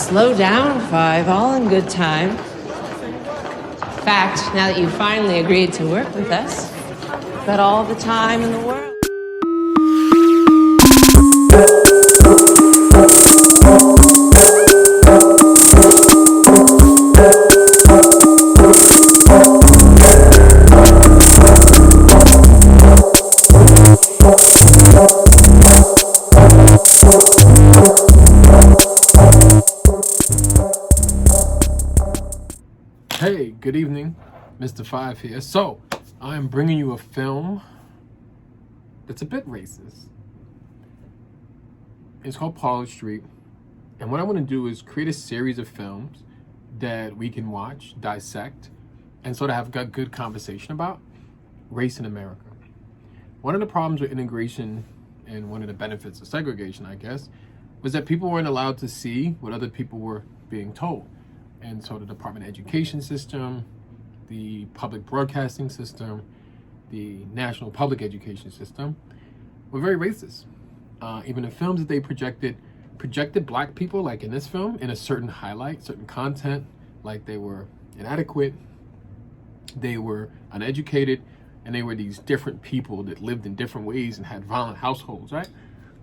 Slow down, Five, all in good time. In fact, now that you finally agreed to work with us, you've got all the time in the world. Hey, good evening, Mr. Five here. So, I'm bringing you a film that's a bit racist. It's called Palmour Street, and what I want to do is create a series of films that we can watch, dissect, and sort of have a good conversation about race in America. One of the problems with integration and one of the benefits of segregation, I guess, was that people weren't allowed to see what other people were being told. And so the Department of Education system, the public broadcasting system, the national public education system were very racist. Even the films that they projected black people, like in this film, in a certain highlight, certain content, like they were inadequate, they were uneducated, and they were these different people that lived in different ways and had violent households, right?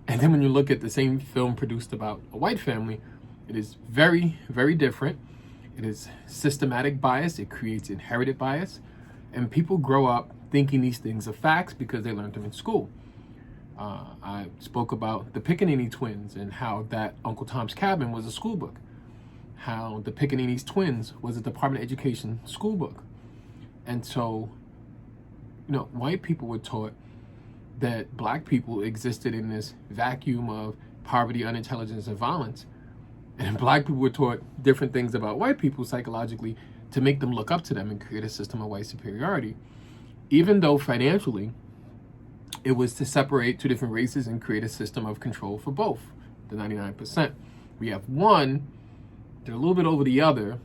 And then when you look at the same film produced about a white family, it is very, very different. It is systematic bias. It creates inherited bias. And people grow up thinking these things are facts because they learned them in school. I spoke about the Pickaninny twins and how that Uncle Tom's Cabin was a school book. How the Pickaninny's twins was a Department of Education school book. And so, white people were taught that black people existed in this vacuum of poverty, unintelligence, and violence. And black people were taught different things about white people psychologically to make them look up to them and create a system of white superiority. Even though financially, it was to separate two different races and create a system of control for both, the 99%. We have one, they're a little bit over the other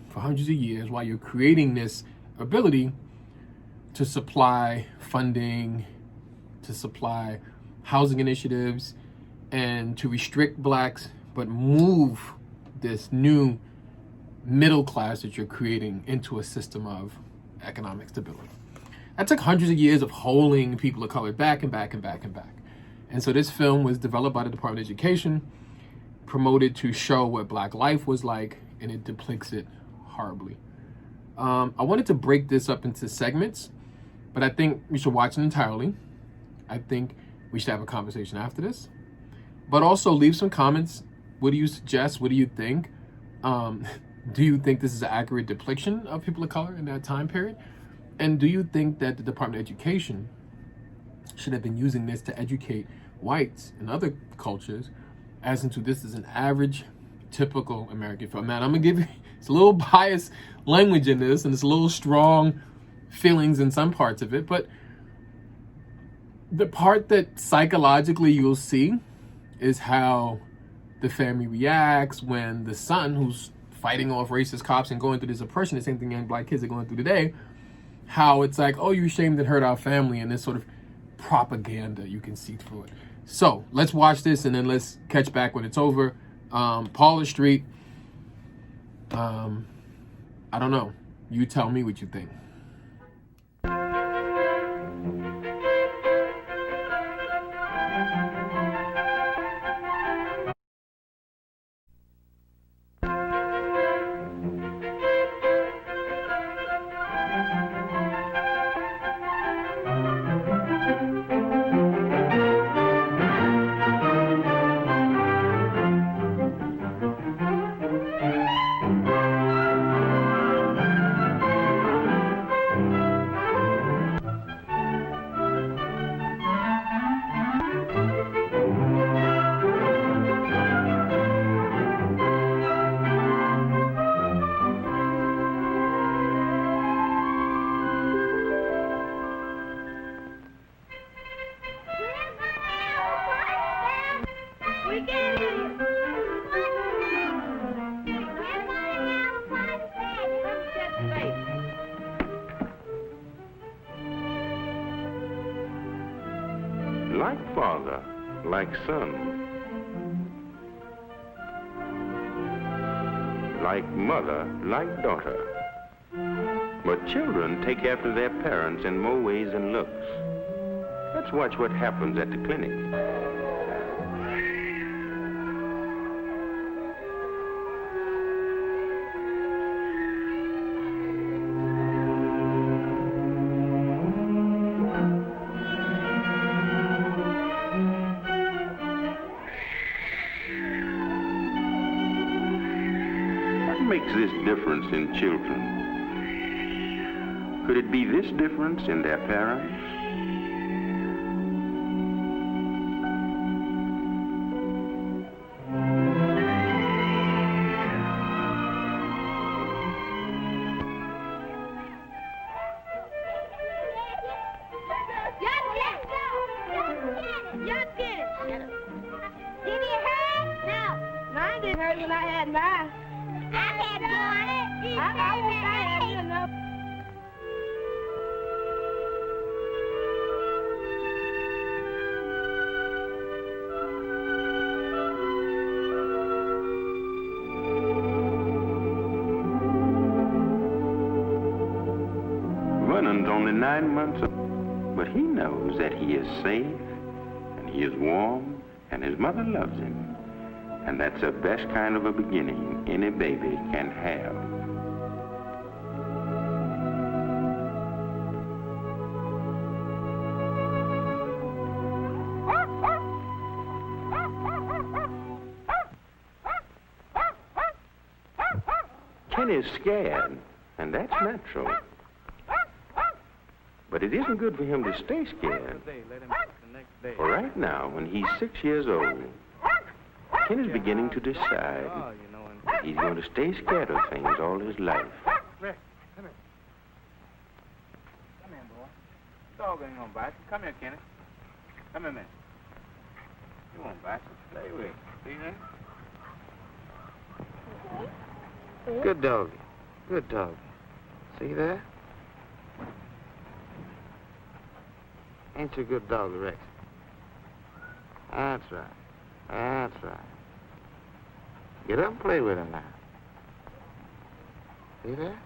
for hundreds of years while you're creating this ability to supply funding, to supply housing initiatives, and to restrict blacks, but move this new middle class that you're creating into a system of economic stability. That took hundreds of years of holding people of color back and back and back and back. And so this film was developed by the Department of Education, promoted to show what black life was like, and it depicts it horribly. I wanted to break this up into segments, but I think we should watch it entirely. I think we should have a conversation after this, but also leave some comments. What do you suggest? What do you think? Do you think this is an accurate depiction of people of color in that time period? And do you think that the Department of Education should have been using this to educate whites and other cultures as into this is an average, typical American film? Man, I'm gonna give you, it's a little biased language in this, and it's a little strong feelings in some parts of it, but the part that psychologically you'll see is how the family reacts when the son, who's fighting off racist cops and going through this oppression, the same thing young black kids are going through today, how it's like, oh, you shamed and hurt our family, and this sort of propaganda you can see through it. So let's watch this and then let's catch back when it's over. Palmour Street, I don't know. You tell me what you think. Like father, like son. like mother, like daughter. But children take after their parents in more ways than looks. Let's watch what happens at the clinic. What makes this difference in children? Could it be this difference in their parents? Vernon's only 9 months old, but he knows that he is safe, and he is warm, and his mother loves him. And that's the best kind of a beginning any baby can have. Ken is scared, and that's natural. But it isn't good for him to stay scared. For right now, when he's 6 years old, Ken is beginning to decide that he's going to stay scared of things all his life. Rick, come here. Come here, boy. Dog ain't gonna bite you. Come here, Kenny. Come here, man. You won't bite you. Stay with you. See that? Good doggy. Good doggy. See there? Ain't you a good doggy, Rex? That's right. That's right. Get up and play with him now. See there?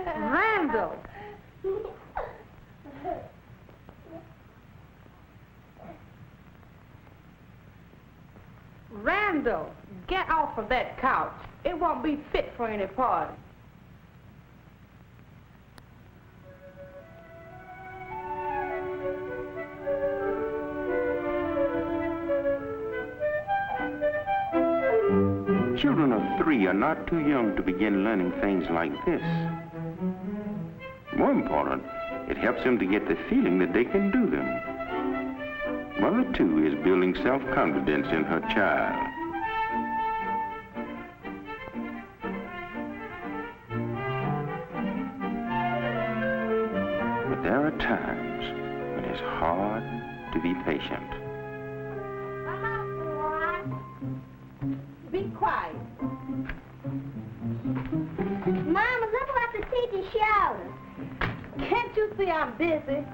Randall! Randall, get off of that couch. It won't be fit for any party. Children of 3 are not too young to begin learning things like this. More important, it helps them to get the feeling that they can do them. Mother, too, is building self-confidence in her child. But there are times when it's hard to be patient. Be quiet. Mama, look what the teacher showed us. Can't you see I'm busy?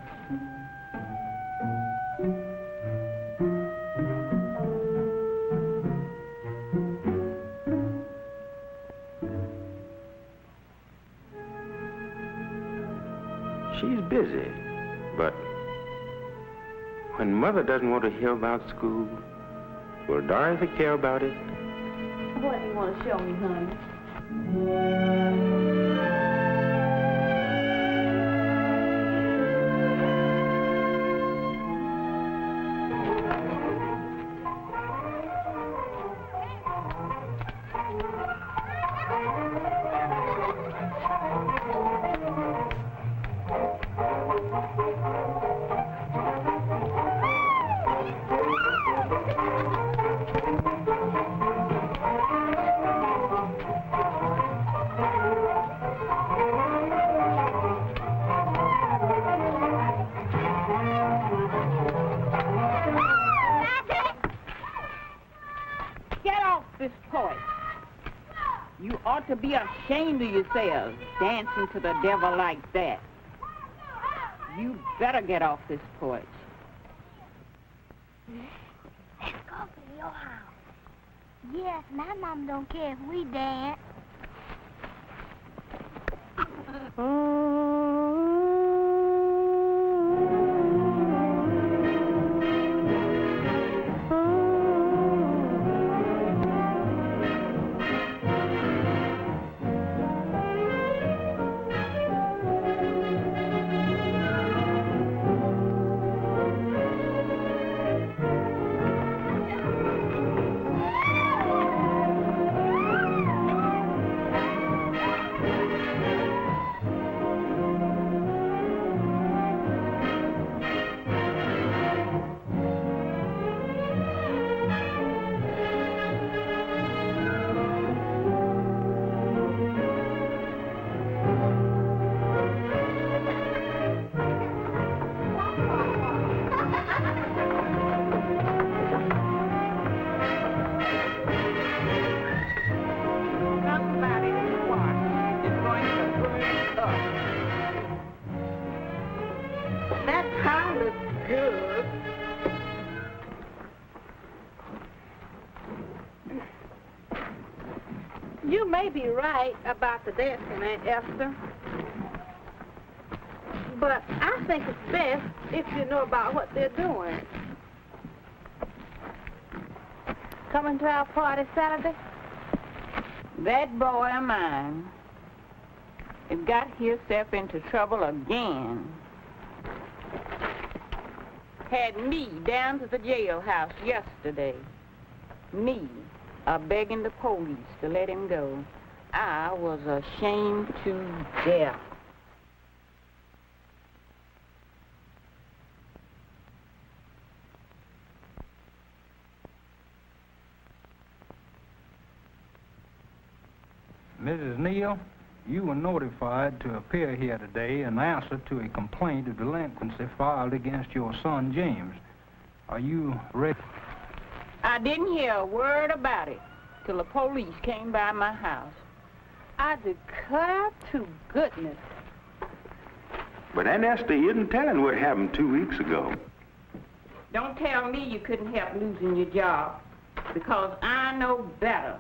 She's busy, but when Mother doesn't want to hear about school, will Dorothy care about it? What do you want to show me, honey? to be ashamed of yourselves, dancing to the devil like that. You better get off this porch. Let's go to your house. Yes, my mom don't care if we dance. You may be right about the dancing, Aunt Esther. But I think it's best if you know about what they're doing. Coming to our party Saturday? That boy of mine has got himself into trouble again. Had me down to the jailhouse yesterday. Me begging the police to let him go. I was ashamed to death. Mrs. Neal, you were notified to appear here today in answer to a complaint of delinquency filed against your son, James. Are you ready? I didn't hear a word about it till the police came by my house. I declare to goodness. But Aunt Esther isn't telling what happened 2 weeks ago. Don't tell me you couldn't help losing your job, because I know better.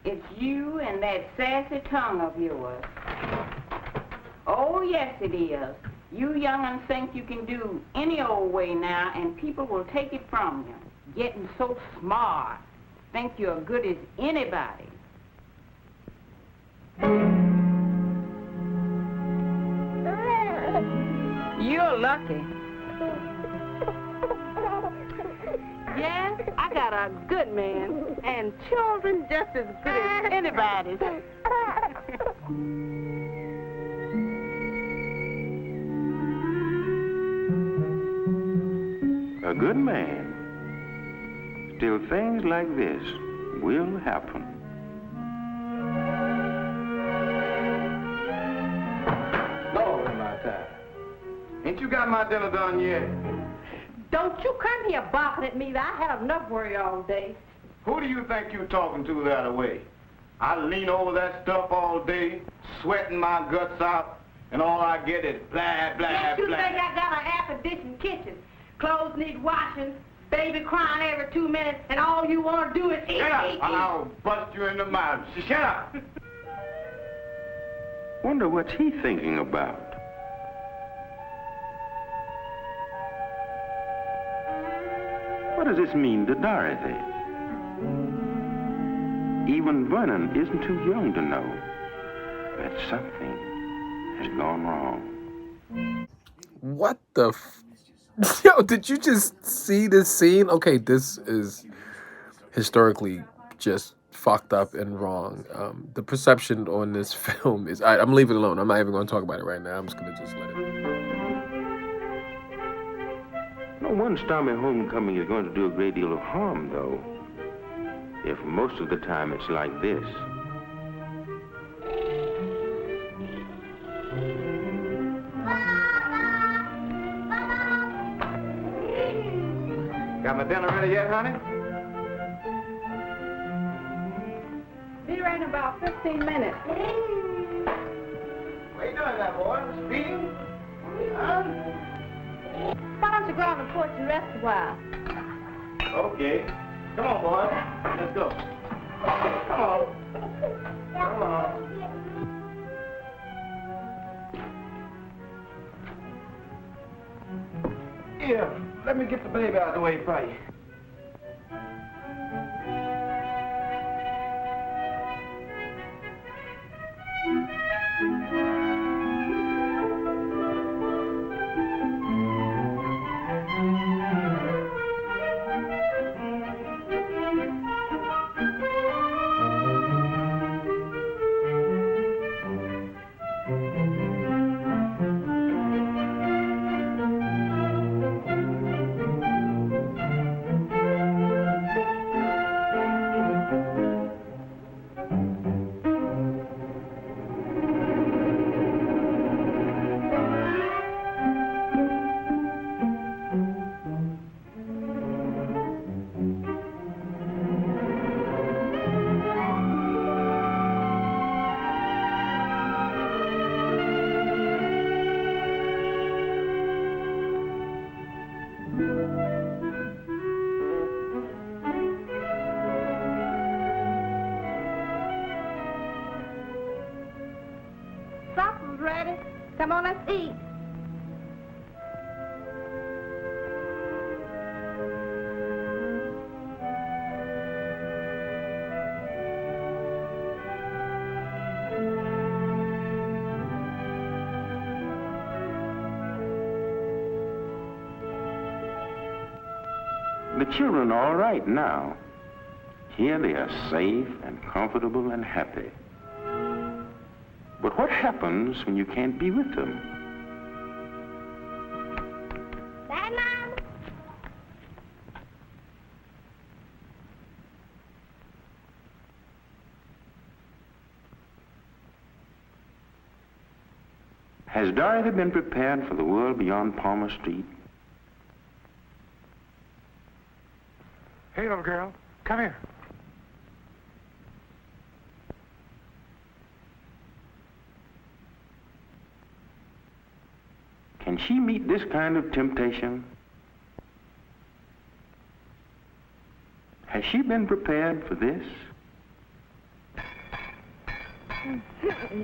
It's you and that sassy tongue of yours. Oh, yes, it is. You young'uns think you can do any old way now, and people will take it from you. Getting so smart. Think you're good as anybody. You're lucky. Yes, I got a good man, and children just as good as anybody's. A good man. Still, things like this will happen. Lord, my time. Ain't you got my dinner done yet? Don't you come here barking at me. I had enough worry all day. Who do you think you're talking to that way? I lean over that stuff all day, sweating my guts out, and all I get is blah, blah, Yes, you blah. think I got a half-conditioned kitchen. Clothes need washing, baby crying every 2 minutes, and all you want to do is eat, Shut up! eat, eat. I'll bust you in the mouth. Shut up! Wonder what's he thinking about? What does this mean to Dorothy? Even Vernon isn't too young to know that something has gone wrong. What the Yo, did you just see this scene? Okay, this is historically just fucked up and wrong. The perception on this film is... I'm leaving it alone. I'm not even going to talk about it right now. I'm just going to just let it... No one stormy homecoming is going to do a great deal of harm, though, if most of the time it's like this. Got my dinner ready yet, honey? 15 minutes. What are you doing there, boy? Speeding? Huh? Why don't you go out on the porch and rest a while? Okay. Come on, boy. Let's go. Come on. Come on. Here, let me get the baby out of the way for you. Supper's ready. Come on, let's eat. The children are all right now. Here they are safe and comfortable and happy. But what happens when you can't be with them? Bye, Mom. Has Dorothy been prepared for the world beyond Palmour Street? Hey, little girl, come here. Can she meet this kind of temptation? Has she been prepared for this?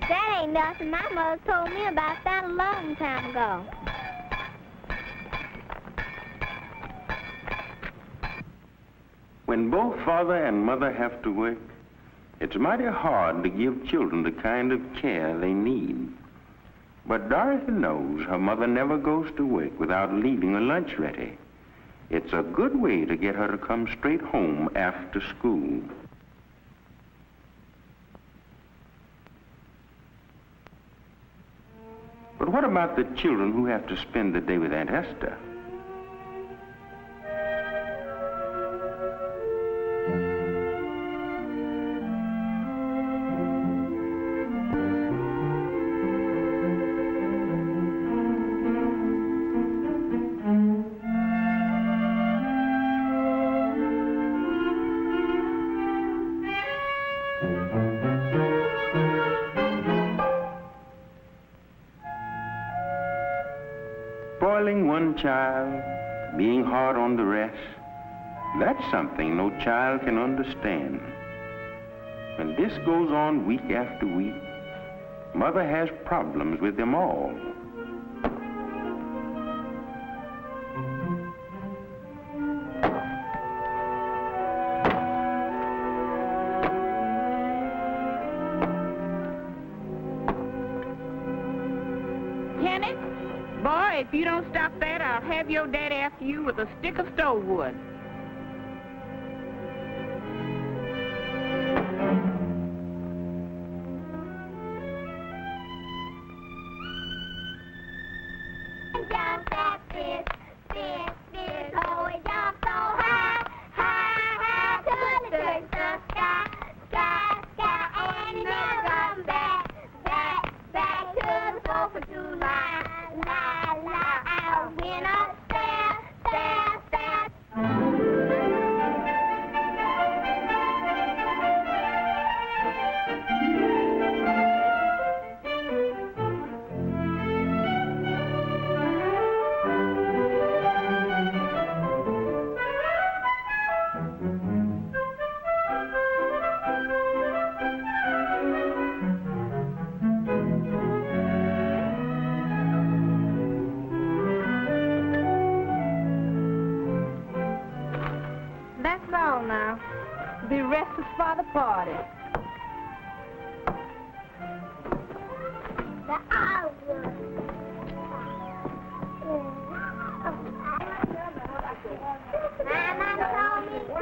That ain't nothing. My mother told me about that a long time ago. When both father and mother have to work, it's mighty hard to give children the kind of care they need. But Dorothy knows her mother never goes to work without leaving her lunch ready. It's a good way to get her to come straight home after school. But what about the children who have to spend the day with Aunt Esther? Spoiling one child, being hard on the rest, that's something no child can understand. When this goes on week after week, mother has problems with them all. Kenneth, boy, if you don't stop that, I'll have your dad after you with a stick of stove wood. Jump that fish, oh, it jumps so high, high, high, to the sky, and it never comes back to the sofa to lie, out when I stare. rest us for the party. The hour. Mama told me to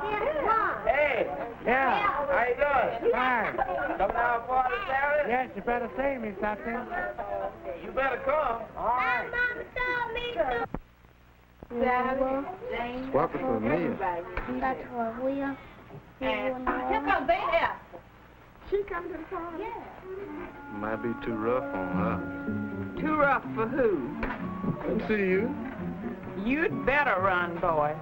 get this one. Hey, yeah, how you doing? Fine. Coming out for the Saturday? Yes, you better save me something. You better come. All right. Mama told me to. Swap it for me. That's what we are. Here comes Baby. She come to the party? Yeah. Might be too rough on her. Too rough for who? Couldn't see you. You'd better run, boy.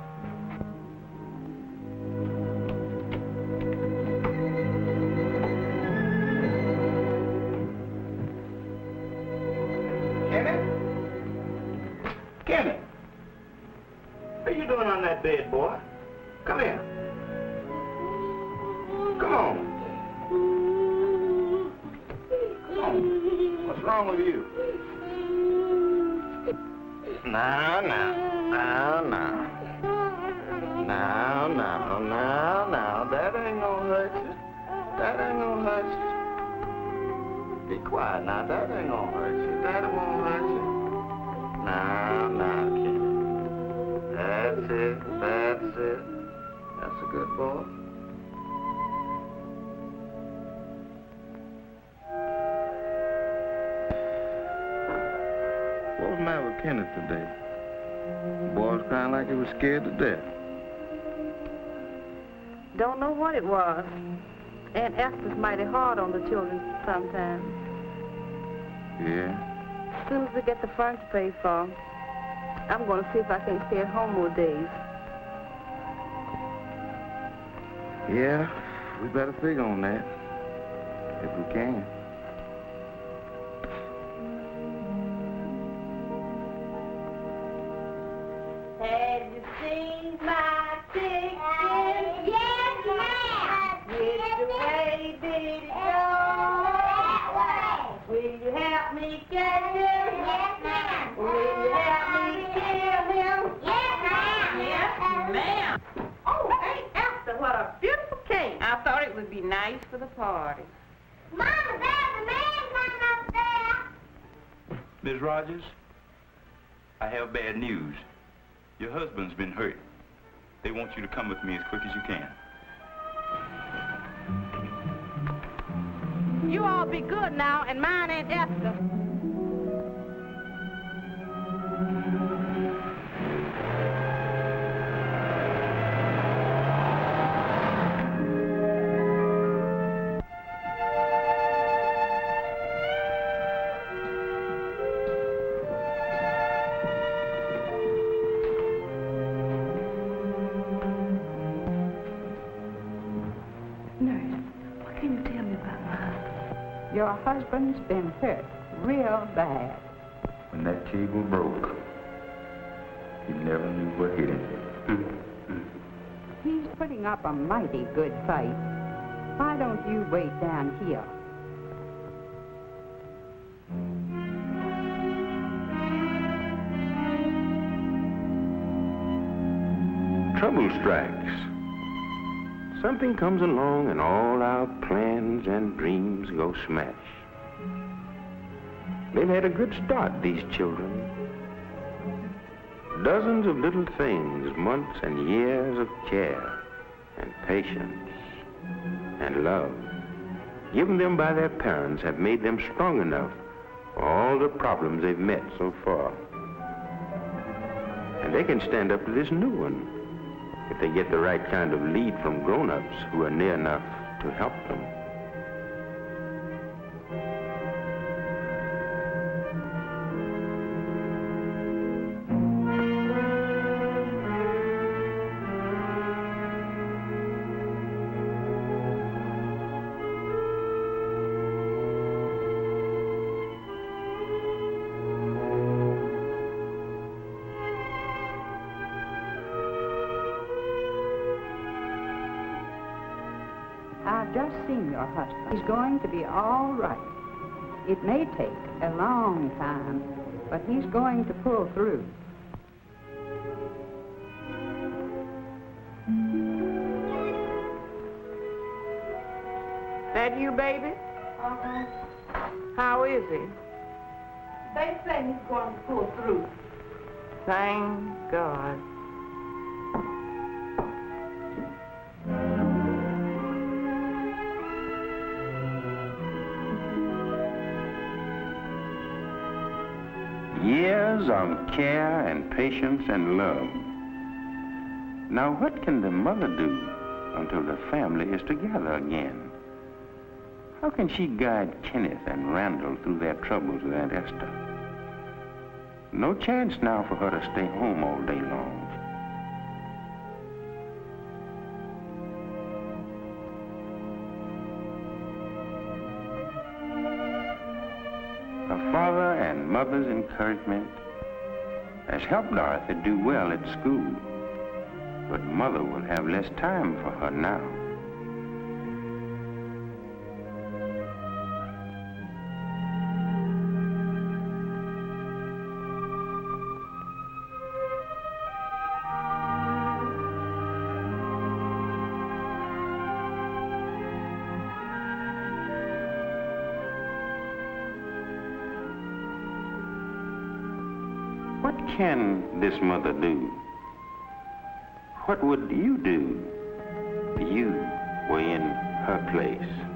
Kenny, what are you doing on that bed, boy? Come here. Come on. Come on. What's wrong with you? Now, that ain't gonna hurt you. That ain't gonna hurt you. Be quiet now, that ain't gonna hurt you. That won't hurt you. Now, kid. That's it. That's a good boy. What was the matter with Kenneth today? The boy was crying like he was scared to death. Don't know what it was. Aunt Esther's mighty hard on the children sometimes. Yeah? As soon as we get the furniture paid for, I'm going to see if I can stay at home more days. Yeah, we better figure on that. If we can. Have you seen my chicken? Yes, ma'am. Which way did it go? That way. Will you help me catch him? Yes, ma'am. Will you help me kill him? Yes, ma'am. Yes, ma'am. Oh, hey, Esther, what a beautiful cake. I thought it would be nice for the party. Mama, there's a man coming up there. Ms. Rogers, I have bad news. Your husband's been hurt. They want you to come with me as quick as you can. You all be good now and mind Aunt Esther. Your husband's been hurt real bad. When that cable broke, he never knew what hit him. He's putting up a mighty good fight. Why don't you wait down here? Trouble strikes. Something comes along and all our plans and dreams go smash. They've had a good start, these children. Dozens of little things, months and years of care and patience and love given them by their parents have made them strong enough for all the problems they've met so far. And they can stand up to this new one if they get the right kind of lead from grown-ups who are near enough to help them. I've just seen your husband. He's going to be all right. It may take a long time, but he's going to pull through. you, baby? How is he? They say he's going to pull through. Thank God. Years of care and patience and love. Now what can the mother do until the family is together again? How can she guide Kenneth and Randall through their troubles with Aunt Esther? No chance now for her to stay home all day long. Her father and mother's encouragement has helped Dorothy do well at school, but mother will have less time for her now. What can this mother do? What would you do if you were in her place?